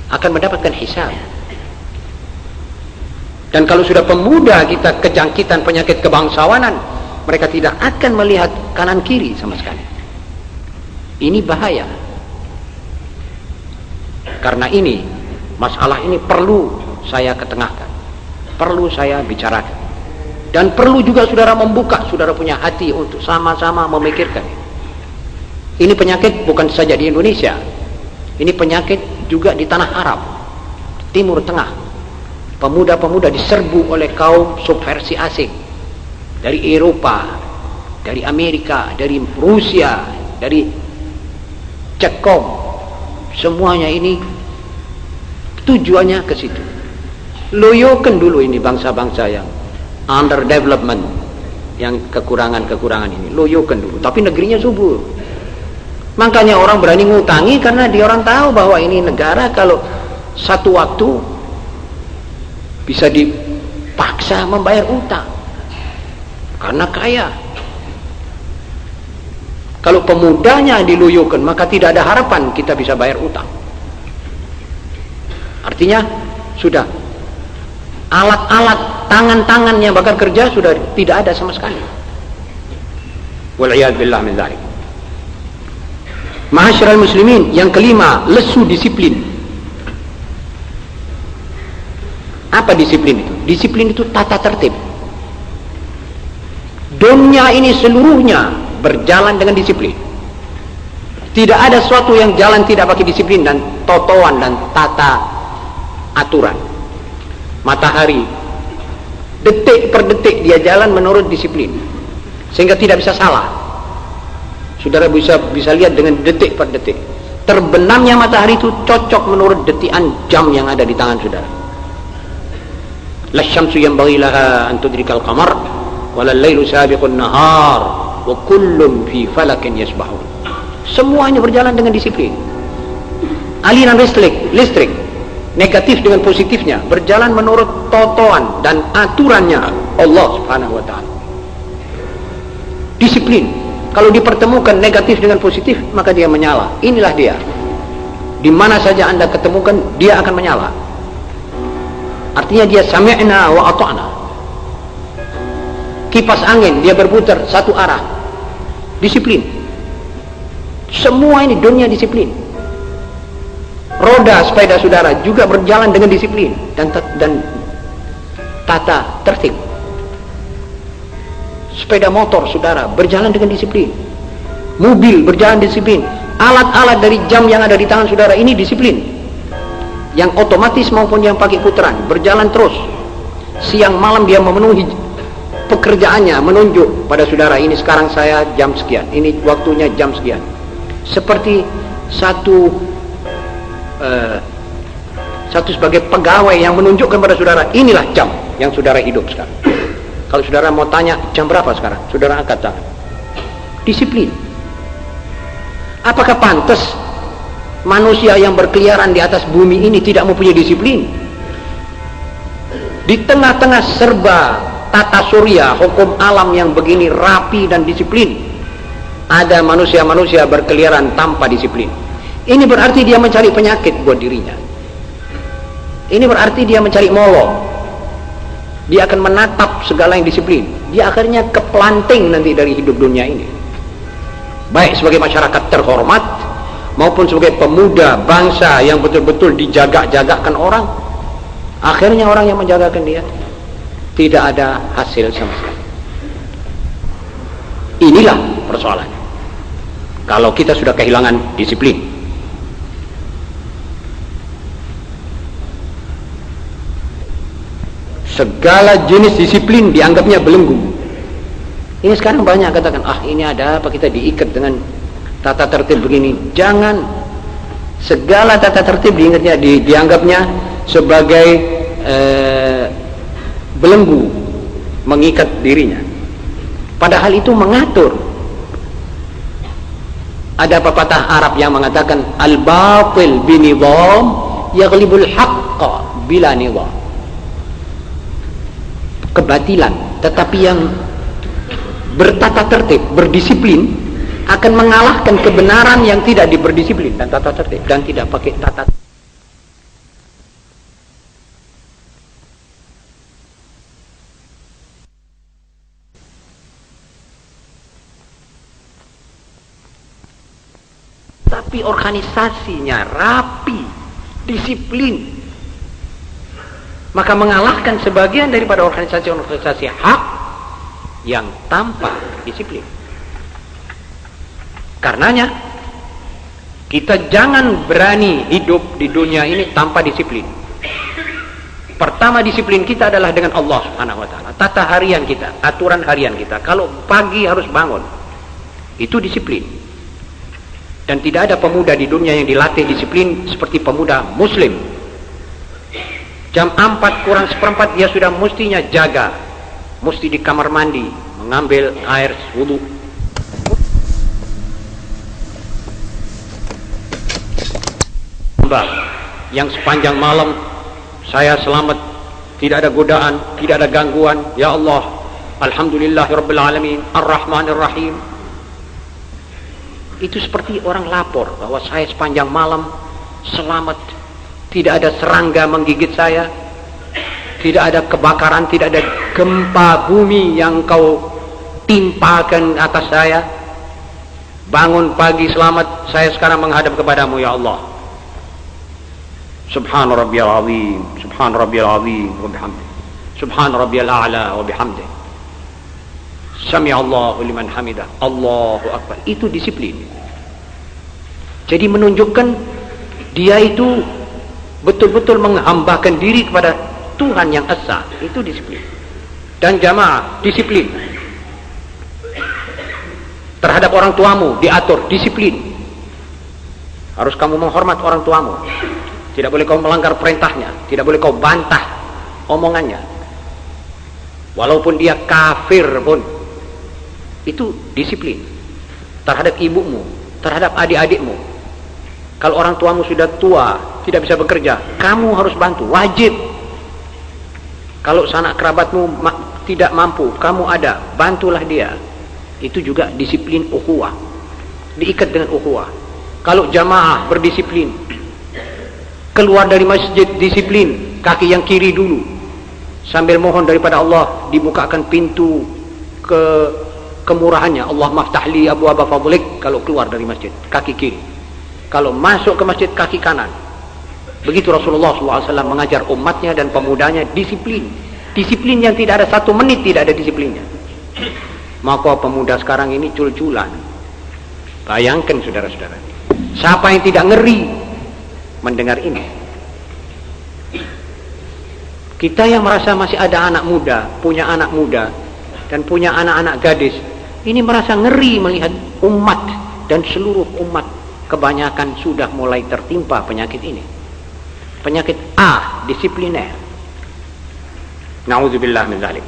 akan mendapatkan hisab. Dan kalau sudah pemuda kita kejangkitan penyakit kebangsawanan, mereka tidak akan melihat kanan kiri sama sekali. Ini bahaya. Karena ini, masalah ini perlu saya ketengahkan, perlu saya bicarakan, dan perlu juga saudara membuka, saudara punya hati untuk sama-sama memikirkan. Ini penyakit bukan saja di Indonesia, ini penyakit juga di tanah Arab, Timur Tengah. Pemuda-pemuda diserbu oleh kaum subversi asing dari Eropa, dari Amerika, dari Rusia, dari Cekom. Semuanya ini tujuannya ke situ. Loyokan dulu ini bangsa-bangsa yang under development, yang kekurangan-kekurangan ini, loyokan dulu. Tapi negerinya subur. Makanya orang berani ngutangi karena dia orang tahu bahwa ini negara kalau satu waktu bisa dipaksa membayar utang karena kaya. Kalau pemudanya diluyukan, maka tidak ada harapan kita bisa bayar utang. Artinya sudah alat-alat tangan-tangan yang bakal kerja sudah tidak ada sama sekali. Wal'iyad billah min dzalik. Ma'asyiral muslimin, yang kelima, lesu disiplin. Apa disiplin itu? Disiplin itu tata tertib. Dunia ini seluruhnya berjalan dengan disiplin. Tidak ada sesuatu yang jalan tidak pakai disiplin dan totoan dan tata aturan. Matahari, detik per detik dia jalan menurut disiplin, sehingga tidak bisa salah. Saudara bisa lihat dengan detik per detik. Terbenamnya matahari itu cocok menurut detikan jam yang ada di tangan saudara. La syamsu yanbaghi laha an tudrikal qamar wa la lailu sabiqun nahar wa kullun fi falakin yasbahun. Semuanya berjalan dengan disiplin. Aliran listrik negatif dengan positifnya berjalan menurut totoan dan aturannya Allah Subhanahu wa taala. Disiplin. Kalau dipertemukan negatif dengan positif, maka dia menyala. Inilah dia. Di mana saja Anda ketemukan, dia akan menyala. Artinya dia sami'na wa ata'na. Kipas angin dia berputar satu arah. Disiplin. Semua ini dunia disiplin. Roda sepeda saudara juga berjalan dengan disiplin dan tata tertib. Sepeda motor saudara berjalan dengan disiplin. Mobil berjalan disiplin. Alat-alat dari jam yang ada di tangan saudara ini disiplin. Yang otomatis maupun yang pakai putaran berjalan terus. Siang malam dia memenuhi pekerjaannya, menunjuk pada saudara, ini sekarang saya jam sekian, ini waktunya jam sekian. Seperti satu sebagai pegawai yang menunjukkan pada saudara, inilah jam yang saudara hidup sekarang. Kalau saudara mau tanya jam berapa sekarang, saudara angkat tangan. Disiplin. Apakah pantas manusia yang berkeliaran di atas bumi ini tidak mempunyai disiplin? Di tengah-tengah serba tata surya, hukum alam yang begini rapi dan disiplin, ada manusia-manusia berkeliaran tanpa disiplin. Ini berarti dia mencari penyakit buat dirinya. Ini berarti dia mencari molor. Dia akan menatap segala yang disiplin. Dia akhirnya keplanting nanti dari hidup dunia ini. Baik sebagai masyarakat terhormat maupun sebagai pemuda bangsa yang betul-betul dijaga-jagakan orang, akhirnya orang yang menjagakan dia tidak ada hasil sama sekali. Inilah persoalan. Kalau kita sudah kehilangan disiplin, segala jenis disiplin dianggapnya belenggu. Ini sekarang banyak katakan, ini ada apa kita diikat dengan tata tertib begini. Jangan. Segala tata tertib dianggapnya sebagai belenggu, mengikat dirinya. Padahal itu mengatur. Ada pepatah Arab yang mengatakan al-batil binidham yaghlibul haqqa bila nidham. Kebatilan tetapi yang bertata tertib, berdisiplin, akan mengalahkan kebenaran yang tidak berdisiplin dan tata tertib dan tidak pakai tata. tapi organisasinya rapi, disiplin, maka mengalahkan sebagian daripada organisasi-organisasi hak yang tanpa disiplin. Karenanya kita jangan berani hidup di dunia ini tanpa disiplin. Pertama, disiplin kita adalah dengan Allah Subhanahu wa taala. Tata harian kita, aturan harian kita. Kalau pagi harus bangun, itu disiplin. Dan tidak ada pemuda di dunia yang dilatih disiplin seperti pemuda muslim. Jam 4 kurang seperempat dia sudah mestinya jaga, mesti di kamar mandi mengambil air wudu. Yang sepanjang malam saya selamat, tidak ada godaan, tidak ada gangguan. Ya Allah, alhamdulillahirabbil alamin, arrahmanir rahim. Itu seperti orang lapor bahwa saya sepanjang malam selamat, tidak ada serangga menggigit saya, tidak ada kebakaran, tidak ada gempa bumi yang kau timpakan atas saya. Bangun pagi selamat, saya sekarang menghadap kepadamu ya Allah. Subhan rabbiyal azim, subhan rabbiyal azim wa bihamdi, subhan rabbiyal a'la wa bihamdi, sami Allahu liman hamidah, Allahu akbar. Itu disiplin. Jadi menunjukkan dia itu betul-betul menghambakan diri kepada Tuhan yang esa. Itu disiplin. Dan jamaah, disiplin terhadap orang tuamu diatur, disiplin. Harus kamu menghormat orang tuamu. Tidak boleh kau melanggar perintahnya, tidak boleh kau bantah omongannya. Walaupun dia kafir pun, itu disiplin. Terhadap ibumu, terhadap adik-adikmu. Kalau orang tuamu sudah tua, tidak bisa bekerja, kamu harus bantu, wajib. Kalau sanak kerabatmu tidak mampu, kamu ada, bantulah dia. Itu juga disiplin ukhuwah, diikat dengan ukhuwah. Kalau jamaah berdisiplin, keluar dari masjid disiplin, kaki yang kiri dulu, sambil mohon daripada Allah dibukakan pintu kemurahannya. Allah maftahli abu aba fadlik. Kalau keluar dari masjid, kaki kiri. Kalau masuk ke masjid, kaki kanan. Begitu Rasulullah SAW mengajar umatnya dan pemudanya disiplin. Disiplin yang tidak ada 1 menit tidak ada disiplinnya. Maka pemuda sekarang ini cul-culan. Bayangkan saudara-saudara, siapa yang tidak ngeri mendengar ini? Kita yang merasa masih ada anak muda, punya anak muda dan punya anak-anak gadis, ini merasa ngeri melihat umat dan seluruh umat kebanyakan sudah mulai tertimpa penyakit ini. Penyakit A, disipliner. Na'udzubillah min dzalik.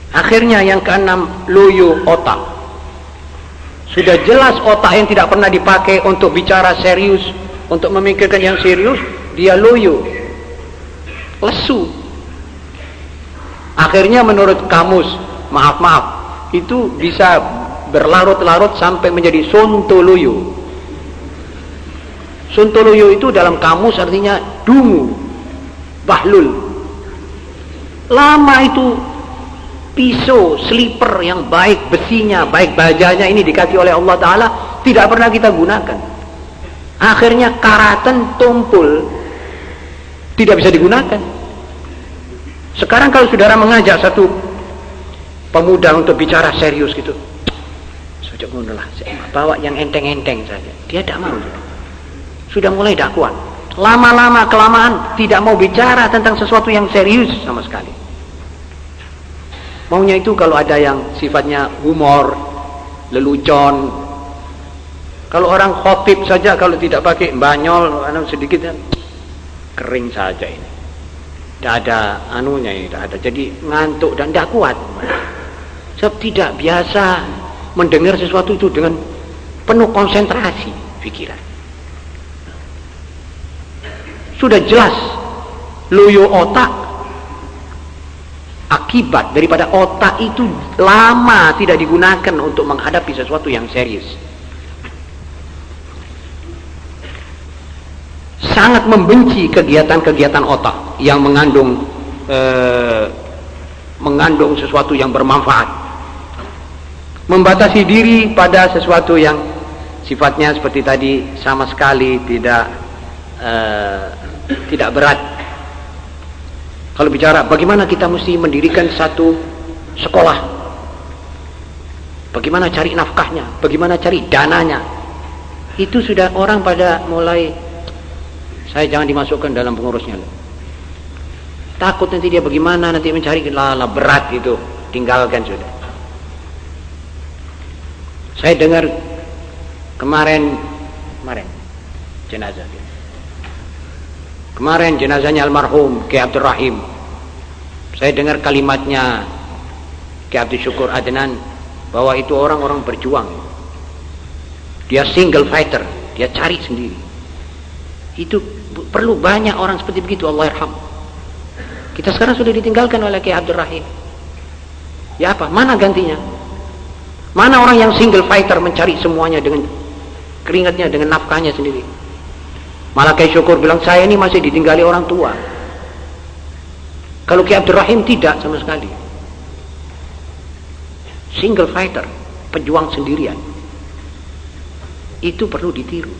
Akhirnya yang keenam, loyo otak. Sudah jelas otak yang tidak pernah dipakai untuk bicara serius, untuk memikirkan yang serius, dia loyo, lesu. Akhirnya menurut kamus, maaf, itu bisa berlarut-larut sampai menjadi sontoloyo. Sontoloyo itu dalam kamus artinya dungu, bahlul. Lama itu pisau, sliper yang baik besinya, baik bajanya ini dikasih oleh Allah Ta'ala, tidak pernah kita gunakan. Akhirnya karatan tumpul, tidak bisa digunakan. Sekarang kalau saudara mengajak satu pemuda untuk bicara serius gitu, sejak mundulah, bawa yang enteng-enteng saja, dia tidak mau. Sudah mulai tidak kuat. Lama-lama kelamaan tidak mau bicara tentang sesuatu yang serius sama sekali. Maunya itu kalau ada yang sifatnya humor, lelucon. Kalau orang khotib saja kalau tidak pakai banyol sedikit kering saja ini. Tidak ada anunya ini, tidak ada. Jadi ngantuk dan tidak kuat. Sebab tidak biasa mendengar sesuatu itu dengan penuh konsentrasi pikiran. Sudah jelas loyo otak. Akibat daripada otak itu lama tidak digunakan untuk menghadapi sesuatu yang serius. Sangat membenci kegiatan-kegiatan otak yang mengandung sesuatu yang bermanfaat. membatasi diri pada sesuatu yang sifatnya seperti tadi sama sekali tidak berat. Kalau bicara bagaimana kita mesti mendirikan satu sekolah, bagaimana cari nafkahnya, bagaimana cari dananya, itu sudah orang pada mulai, saya jangan dimasukkan dalam pengurusnya, takut nanti dia bagaimana nanti mencari, lala berat itu, tinggalkan sudah. Saya dengar kemarin jenazah, kemarin jenazahnya almarhum Kiai Abdul Rahim. Saya dengar kalimatnya Kiai Abdul Syukur Adnan bahwa itu orang-orang berjuang. Dia single fighter, dia cari sendiri. Itu perlu banyak orang seperti begitu, Allah yarham. Kita sekarang sudah ditinggalkan oleh Kiai Abdul Rahim. Ya apa? Mana gantinya? Mana orang yang single fighter mencari semuanya dengan keringatnya, dengan nafkahnya sendiri? Malah Kiai Syukur bilang, saya ini masih ditinggali orang tua. Kalau Kiai Abdul Rahim tidak sama sekali. Single fighter, pejuang sendirian. Itu perlu ditiru.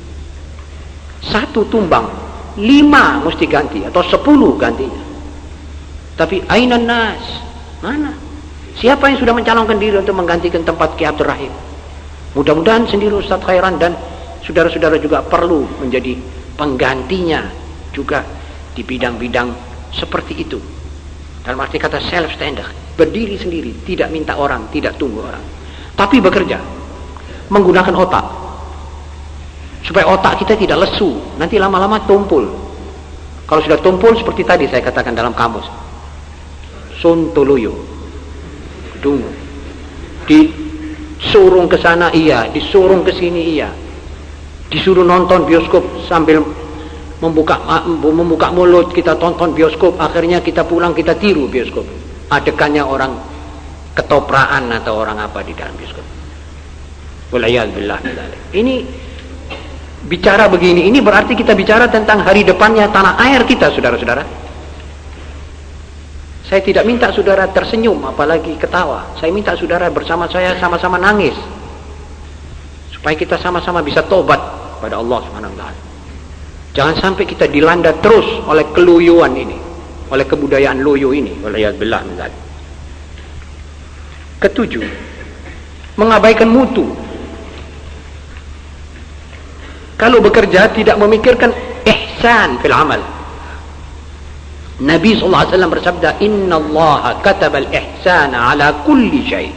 1 tumbang, 5 mesti ganti atau 10 gantinya. Tapi ainan nas, mana? Siapa yang sudah mencalonkan diri untuk menggantikan tempat Kiai Abdul Rahim? Mudah-mudahan sendiri Ustaz Khairan dan saudara-saudara juga perlu menjadi penggantinya juga di bidang-bidang seperti itu. Dalam arti kata self standard, berdiri sendiri, tidak minta orang, tidak tunggu orang, tapi bekerja menggunakan otak, supaya otak kita tidak lesu, nanti lama-lama tumpul. Kalau sudah tumpul seperti tadi saya katakan dalam kamus, sontoloyo, dungu, disurung ke sana iya, disurung ke sini iya, disuruh nonton bioskop sambil membuka mulut, kita tonton bioskop, akhirnya kita pulang kita tiru bioskop, adegannya orang ketopraan atau orang apa di dalam bioskop. Waliyadzubillah. Ini bicara begini, ini berarti kita bicara tentang hari depannya tanah air kita, saudara-saudara. Saya tidak minta saudara tersenyum apalagi ketawa, saya minta saudara bersama saya sama-sama nangis, supaya kita sama-sama bisa tobat pada Allah Subhanahu wa taala. Jangan sampai kita dilanda terus oleh keluyuan ini, oleh kebudayaan loyo ini. Waliyadzubillah. Ketujuh, mengabaikan mutu. Kalau bekerja tidak memikirkan ihsan fil amal. Nabi SAW bersabda, Inna Allah katabal ihsana ala kulli syai.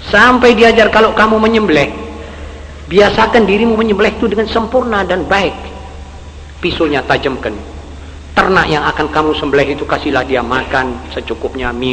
Sampai diajar kalau kamu menyembelih, biasakan dirimu menyembelih itu dengan sempurna dan baik. Pisunya tajamkan. Ternak yang akan kamu sembelih itu kasihlah dia makan secukupnya, minum